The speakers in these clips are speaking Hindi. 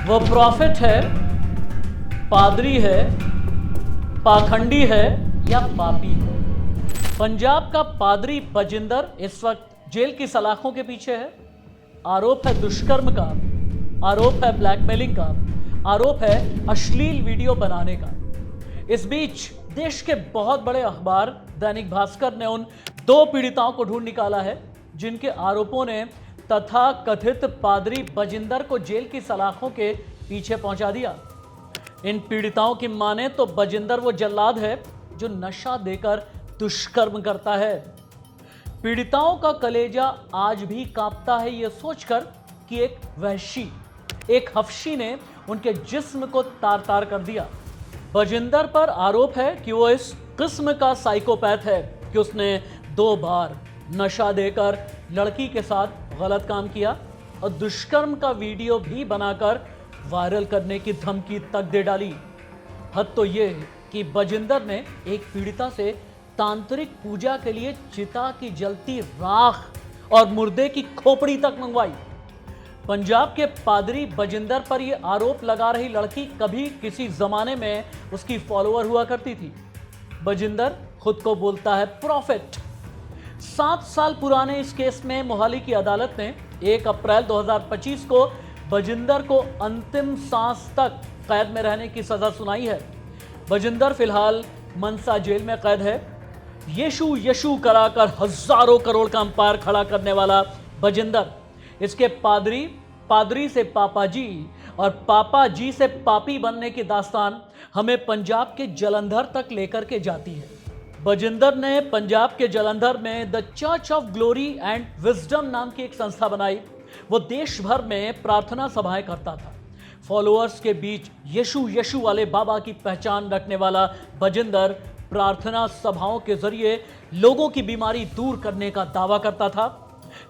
वो प्रॉफिट है, पादरी है, पाखंडी है या पापी है? पंजाब का पादरी बजिंदर इस वक्त जेल की सलाखों के पीछे है। आरोप है दुष्कर्म का, आरोप है ब्लैकमेलिंग का, आरोप है अश्लील वीडियो बनाने का। इस बीच देश के बहुत बड़े अखबार दैनिक भास्कर ने उन दो पीड़िताओं को ढूंढ निकाला है जिनके आरोपों ने तथा कथित पादरी बजिंदर को जेल की सलाखों के पीछे पहुंचा दिया। इन पीड़िताओं की माने तो बजिंदर वो जल्लाद है जो नशा देकर दुष्कर्म करता है। पीड़िताओं का कलेजा आज भी कांपता है ये सोचकर कि एक वहशी, एक हफ्शी ने उनके जिस्म को तार तार कर दिया। बजिंदर पर आरोप है कि वो इस किस्म का साइकोपैथ है कि उसने 2 बार नशा देकर लड़की के साथ गलत काम किया और दुष्कर्म का वीडियो भी बनाकर वायरल करने की धमकी तक दे डाली। हद तो ये है कि बजिंदर ने एक पीड़िता से तांत्रिक पूजा के लिए चिता की जलती राख और मुर्दे की खोपड़ी तक मंगवाई। पंजाब के पादरी बजिंदर पर यह आरोप लगा रही लड़की कभी किसी जमाने में उसकी फॉलोअर हुआ करती थी। बजिंदर खुद को बोलता है प्रॉफिट। 7 साल पुराने इस केस में मोहाली की अदालत ने 1 अप्रैल 2025 को बजिंदर को अंतिम सांस तक कैद में रहने की सजा सुनाई है। बजिंदर फिलहाल मनसा जेल में कैद है। यीशु यीशु कराकर हजारों करोड़ का अंपायर खड़ा करने वाला बजिंदर, इसके पादरी से पापा जी और पापा जी से पापी बनने की दास्तान हमें पंजाब के जालंधर तक लेकर के जाती है। बजिंदर ने पंजाब के जालंधर में the church of glory and wisdom नाम की एक संस्था बनाई। वो देश भर में प्रार्थना सभाएं करता था। फॉलोअर्स के बीच यीशु यीशु वाले बाबा की पहचान रखने वाला बजिंदर प्रार्थना सभाओं के जरिए लोगों की बीमारी दूर करने का दावा करता था।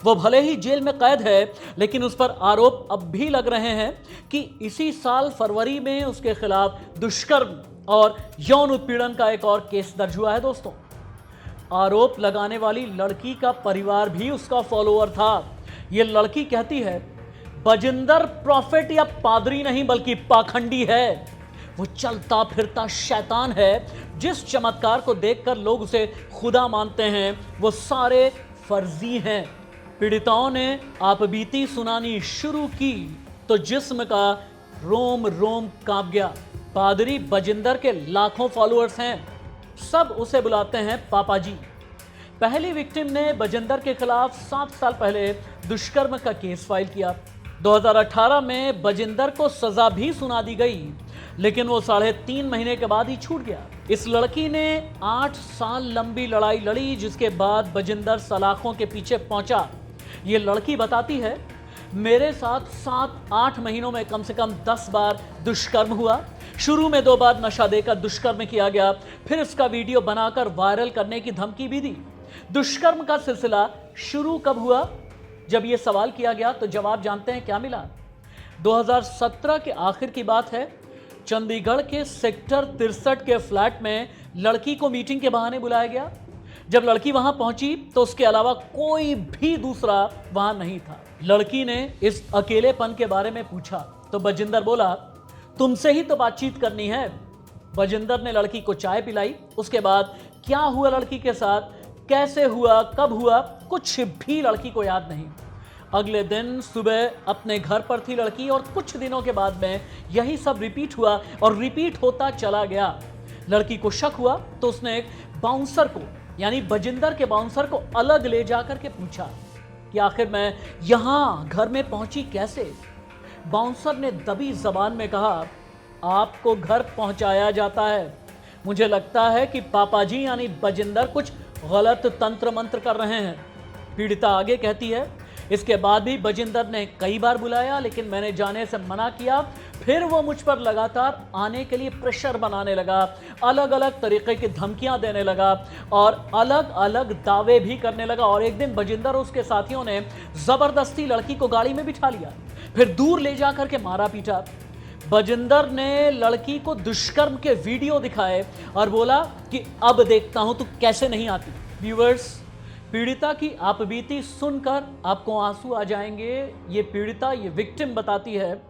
वो भले ही जेल में कैद है, लेकिन उस पर आरोप अब भी लग रहे हैं कि इसी साल फरवरी में उसके खिलाफ दुष्कर्म और यौन उत्पीड़न का एक और केस दर्ज हुआ है। दोस्तों, आरोप लगाने वाली लड़की का परिवार भी उसका फॉलोअर था। ये लड़की कहती है बजिंदर प्रॉफिट या पादरी नहीं बल्कि पाखंडी है। वो चलता फिरता शैतान है। जिस चमत्कार को देखकर लोग उसे खुदा मानते हैं वो सारे फर्जी हैं। पीड़िताओं ने आपबीती सुनानी शुरू की तो जिस्म का रोम रोम कांप गया। पादरी बजिंदर के लाखों फॉलोअर्स हैं, सब उसे बुलाते हैं पापा जी। पहली विक्टिम ने बजिंदर के खिलाफ 7 साल पहले दुष्कर्म का केस फाइल किया। 2018 में बजिंदर को सजा भी सुना दी गई, लेकिन वो 3.5 महीने के बाद ही छूट गया। इस लड़की ने 8 साल लंबी लड़ाई लड़ी, जिसके बाद बजिंदर सलाखों के पीछे पहुंचा। ये लड़की बताती है मेरे साथ 7-8 महीनों में कम से कम 10 बार दुष्कर्म हुआ। शुरू में 2 बार नशा देकर दुष्कर्म किया गया, फिर इसका वीडियो बनाकर वायरल करने की धमकी भी दी। दुष्कर्म का सिलसिला शुरू कब हुआ? जब यह सवाल किया गया तो जवाब जानते हैं क्या मिला? 2017 के आखिर की बात है। चंडीगढ़ के सेक्टर 63 के फ्लैट में लड़की को मीटिंग के बहाने बुलाया गया। जब लड़की वहां पहुंची तो उसके अलावा कोई भी दूसरा वहां नहीं था। लड़की ने इस अकेलेपन के बारे में पूछा तो बजिंदर बोला तुमसे ही तो बातचीत करनी है। बजिंदर ने लड़की को चाय पिलाई। उसके बाद क्या हुआ लड़की के साथ, कैसे हुआ, कब हुआ, कुछ भी लड़की को याद नहीं। अगले दिन सुबह अपने घर पर थी लड़की और कुछ दिनों के बाद में यही सब रिपीट हुआ और रिपीट होता चला गया। लड़की को शक हुआ तो उसने एक बाउंसर को, यानी बजिंदर के बाउंसर को अलग ले जाकर के पूछा कि आखिर मैं यहां घर में पहुंची कैसे। बाउंसर ने दबी जबान में कहा आपको घर पहुंचाया जाता है। मुझे लगता है कि पापा जी यानी बजिंदर कुछ गलत तंत्र मंत्र कर रहे हैं। पीड़िता आगे कहती है इसके बाद भी बजिंदर ने कई बार बुलाया, लेकिन मैंने जाने से मना किया। फिर वो मुझ पर लगातार आने के लिए प्रेशर बनाने लगा, अलग अलग तरीके की धमकियां देने लगा और अलग अलग दावे भी करने लगा। और एक दिन बजिंदर और उसके साथियों ने जबरदस्ती लड़की को गाड़ी में बिठा लिया, फिर दूर ले जाकर के मारा पीटा। बजिंदर ने लड़की को दुष्कर्म के वीडियो दिखाए और बोला कि अब देखता हूं तू कैसे नहीं आती। व्यूअर्स, पीड़िता की आपबीती सुनकर आपको आंसू आ जाएंगे। ये पीड़िता, ये विक्टिम बताती है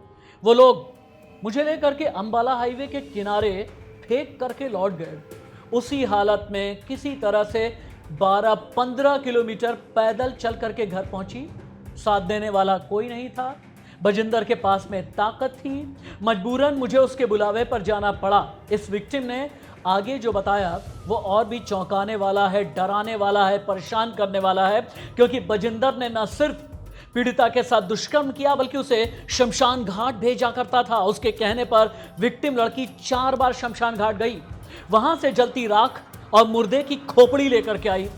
वो लोग मुझे लेकर के अंबाला हाईवे के किनारे फेंक करके लौट गए। उसी हालत में किसी तरह से 12-15 किलोमीटर पैदल चल करके घर पहुंची। साथ देने वाला कोई नहीं था। बजिंदर के पास में ताकत थी, मजबूरन मुझे उसके बुलावे पर जाना पड़ा। इस विक्टिम ने आगे जो बताया वो और भी चौंकाने वाला है, डराने वाला है, परेशान करने वाला है, क्योंकि बजिंदर ने न सिर्फ पीड़िता के साथ दुष्कर्म किया बल्कि उसे शमशान घाट भेजा करता था। उसके कहने पर विक्टिम लड़की 4 बार शमशान घाट गई, वहां से जलती राख और मुर्दे की खोपड़ी लेकर के आई।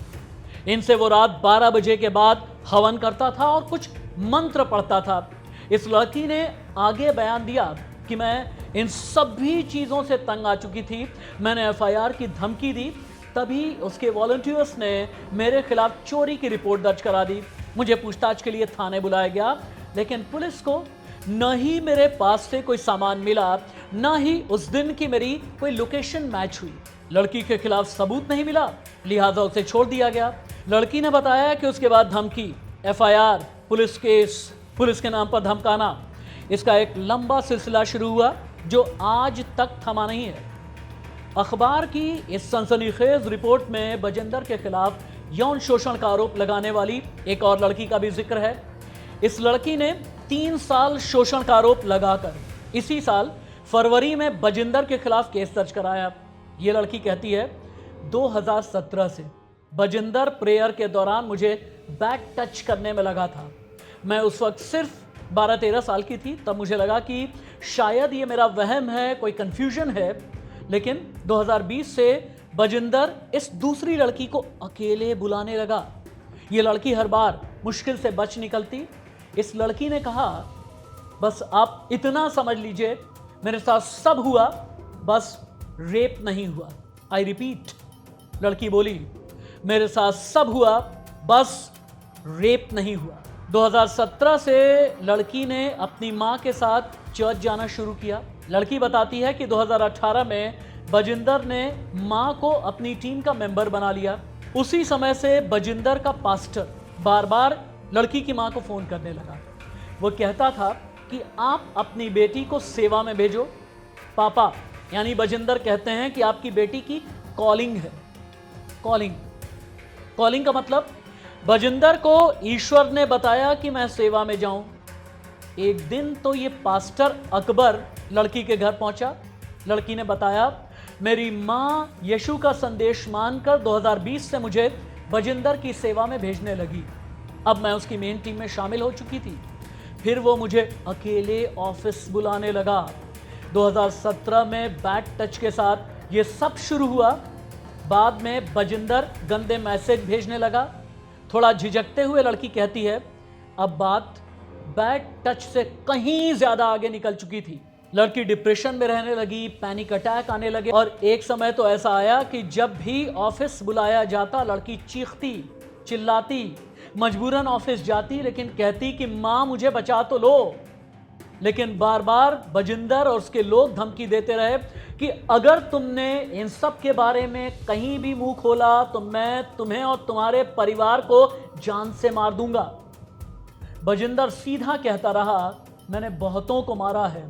इनसे वो रात 12 बजे के बाद हवन करता था और कुछ मंत्र पढ़ता था। इस लड़की ने आगे बयान दिया कि मैं इन सभी चीज़ों से तंग आ चुकी थी, मैंने एफआईआर की धमकी दी, तभी उसके वॉलंटियर्स ने मेरे खिलाफ चोरी की रिपोर्ट दर्ज करा दी। मुझे पूछताछ के लिए थाने बुलाया गया, लेकिन पुलिस को न ही मेरे पास से कोई सामान मिला, न ही उस दिन की मेरी कोई लोकेशन मैच हुई। लड़की के खिलाफ सबूत नहीं मिला, लिहाजा उसे छोड़ दिया गया। लड़की ने बताया कि उसके बाद धमकी, एफआईआर, पुलिस केस, पुलिस के नाम पर धमकाना, इसका एक लंबा सिलसिला शुरू हुआ जो आज तक थमा नहीं है। अखबार की इस सनसनीखेज रिपोर्ट में बजिंदर के खिलाफ यौन शोषण का आरोप लगाने वाली एक और लड़की का भी जिक्र है। इस लड़की ने 3 साल शोषण का आरोप लगाकर इसी साल फरवरी में बजिंदर के खिलाफ केस दर्ज कराया। ये लड़की कहती है 2017 से बजिंदर प्रेयर के दौरान मुझे बैक टच करने में लगा था। मैं उस वक्त सिर्फ 12-13 साल की थी। तब मुझे लगा कि शायद ये मेरा वहम है, कोई कंफ्यूजन है। लेकिन 2020 से बजिंदर इस दूसरी लड़की को अकेले बुलाने लगा। ये लड़की हर बार मुश्किल से बच निकलती। इस लड़की ने कहा, बस आप इतना समझ लीजिए मेरे साथ सब हुआ, बस रेप नहीं हुआ। आई रिपीट, लड़की बोली, मेरे साथ सब हुआ, बस रेप नहीं हुआ। 2017 से लड़की ने अपनी मां के साथ चर्च जाना शुरू किया। लड़की बताती है कि 2018 में बजिंदर ने मां को अपनी टीम का मेंबर बना लिया। उसी समय से बजिंदर का पास्टर बार बार लड़की की मां को फोन करने लगा। वो कहता था कि आप अपनी बेटी को सेवा में भेजो। पापा यानी बजिंदर कहते हैं कि आपकी बेटी की कॉलिंग है। कॉलिंग का मतलब, बजिंदर को ईश्वर ने बताया कि मैं सेवा में जाऊं। एक दिन तो ये पास्टर अकबर लड़की के घर पहुंचा। लड़की ने बताया, मेरी मां यीशु का संदेश मानकर 2020 से मुझे बजिंदर की सेवा में भेजने लगी। अब मैं उसकी मेन टीम में शामिल हो चुकी थी। फिर वो मुझे अकेले ऑफिस बुलाने लगा। 2017 में बैक टच के साथ ये सब शुरू हुआ। बाद में बजिंदर गंदे मैसेज भेजने लगा। थोड़ा झिझकते हुए लड़की कहती है, अब बात बैक टच से कहीं ज्यादा आगे निकल चुकी थी। लड़की डिप्रेशन में रहने लगी, पैनिक अटैक आने लगे और एक समय तो ऐसा आया कि जब भी ऑफिस बुलाया जाता लड़की चीखती, चिल्लाती, मजबूरन ऑफिस जाती, लेकिन कहती कि मां मुझे बचा तो लो। लेकिन बार बार बजिंदर और उसके लोग धमकी देते रहे कि अगर तुमने इन सब के बारे में कहीं भी मुंह खोला तो मैं तुम्हें और तुम्हारे परिवार को जान से मार दूंगा। बजिंदर सीधा कहता रहा, मैंने बहुतों को मारा है,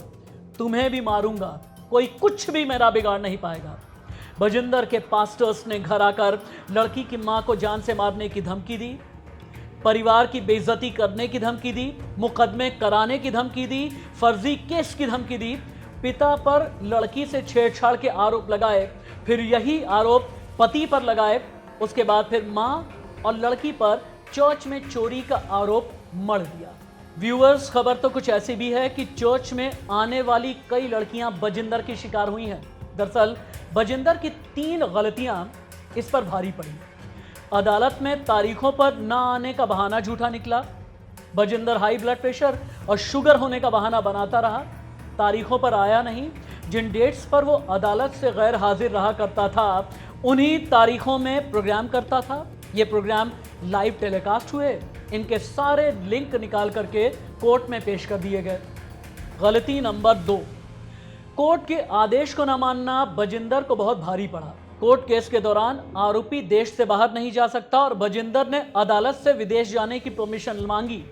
तुम्हें भी मारूंगा, कोई कुछ भी मेरा बिगाड़ नहीं पाएगा। बजिंदर के पास्टर्स ने घर आकर लड़की की मां को जान से मारने की धमकी दी, परिवार की बेइज्जती करने की धमकी दी, मुकदमे कराने की धमकी दी, फर्जी केस की धमकी दी, पिता पर लड़की से छेड़छाड़ के आरोप लगाए, फिर यही आरोप पति पर लगाए, उसके बाद फिर मां और लड़की पर चर्च में चोरी का आरोप मढ़ दिया। व्यूअर्स, खबर तो कुछ ऐसी भी है कि चर्च में आने वाली कई लड़कियां बजिंदर की शिकार हुई हैं। दरअसल बजिंदर की 3 गलतियां इस पर भारी पड़ी। अदालत में तारीखों पर न आने का बहाना झूठा निकला। बजिंदर हाई ब्लड प्रेशर और शुगर होने का बहाना बनाता रहा, तारीखों पर आया नहीं। जिन डेट्स पर वो अदालत से गैर हाजिर रहा करता था, उन्हीं तारीखों में प्रोग्राम करता था। ये प्रोग्राम लाइव टेलीकास्ट हुए, इनके सारे लिंक निकाल करके कोर्ट में पेश कर दिए गए। गलती नंबर 2, कोर्ट के आदेश को न मानना बजिंदर को बहुत भारी पड़ा। कोर्ट केस के दौरान आरोपी देश से बाहर नहीं जा सकता और बजिंदर ने अदालत से विदेश जाने की परमिशन मांगी,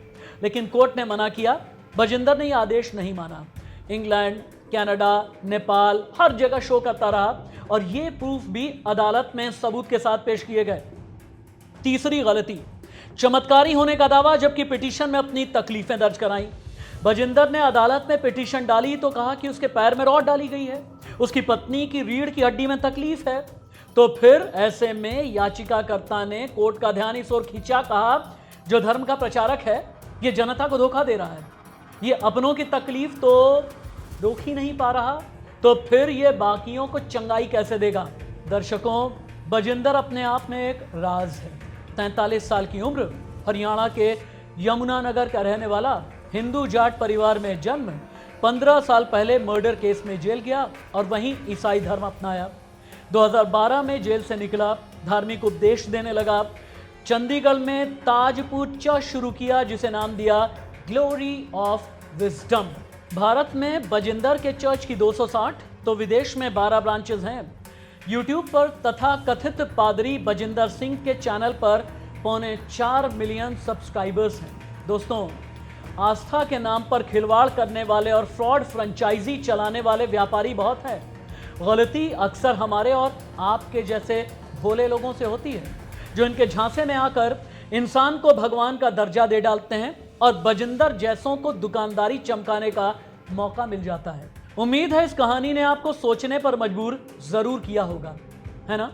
लेकिन कोर्ट ने मना किया। बजिंदर ने यह आदेश नहीं माना। इंग्लैंड, कनाडा, नेपाल, हर जगह शो करता रहा और ये प्रूफ भी अदालत में सबूत के साथ पेश किए गए। तीसरी गलती, चमत्कारी होने का दावा जबकि पिटीशन में अपनी तकलीफें दर्ज कराई। बजिंदर ने अदालत में पिटीशन डाली तो कहा कि उसके पैर में रॉड डाली गई है, उसकी पत्नी की रीढ़ की हड्डी में तकलीफ है। तो फिर ऐसे में याचिकाकर्ता ने कोर्ट का ध्यान इस ओर खींचा, कहा जो धर्म का प्रचारक है ये जनता को धोखा दे रहा है, ये अपनों की तकलीफ तो रोक ही नहीं पा रहा, तो फिर ये बाकियों को चंगाई कैसे देगा। दर्शकों, बजिंदर अपने आप में एक राज है। 43 साल की उम्र, हरियाणा के यमुनानगर का रहने वाला, हिंदू जाट परिवार में जन्म, 15 साल पहले मर्डर केस में जेल गया और वहीं ईसाई धर्म अपनाया। 2012 में जेल से निकला, धार्मिक उपदेश देने लगा। चंडीगढ़ में ताजपुर चर्च शुरू किया जिसे नाम दिया ग्लोरी ऑफ विजडम। भारत में बजिंदर के चर्च की 260 तो विदेश में 12 ब्रांचेस हैं। यूट्यूब पर तथा कथित पादरी बजिंदर सिंह के चैनल पर 4.25 मिलियन सब्सक्राइबर्स हैं। दोस्तों, आस्था के नाम पर खिलवाड़ करने वाले और फ्रॉड फ्रेंचाइजी चलाने वाले व्यापारी बहुत हैं। गलती अक्सर हमारे और आपके जैसे भोले लोगों से होती है जो इनके झांसे में आकर इंसान को भगवान का दर्जा दे डालते हैं और बजिंदर जैसों को दुकानदारी चमकाने का मौका मिल जाता है। उम्मीद है इस कहानी ने आपको सोचने पर मजबूर जरूर किया होगा, है ना?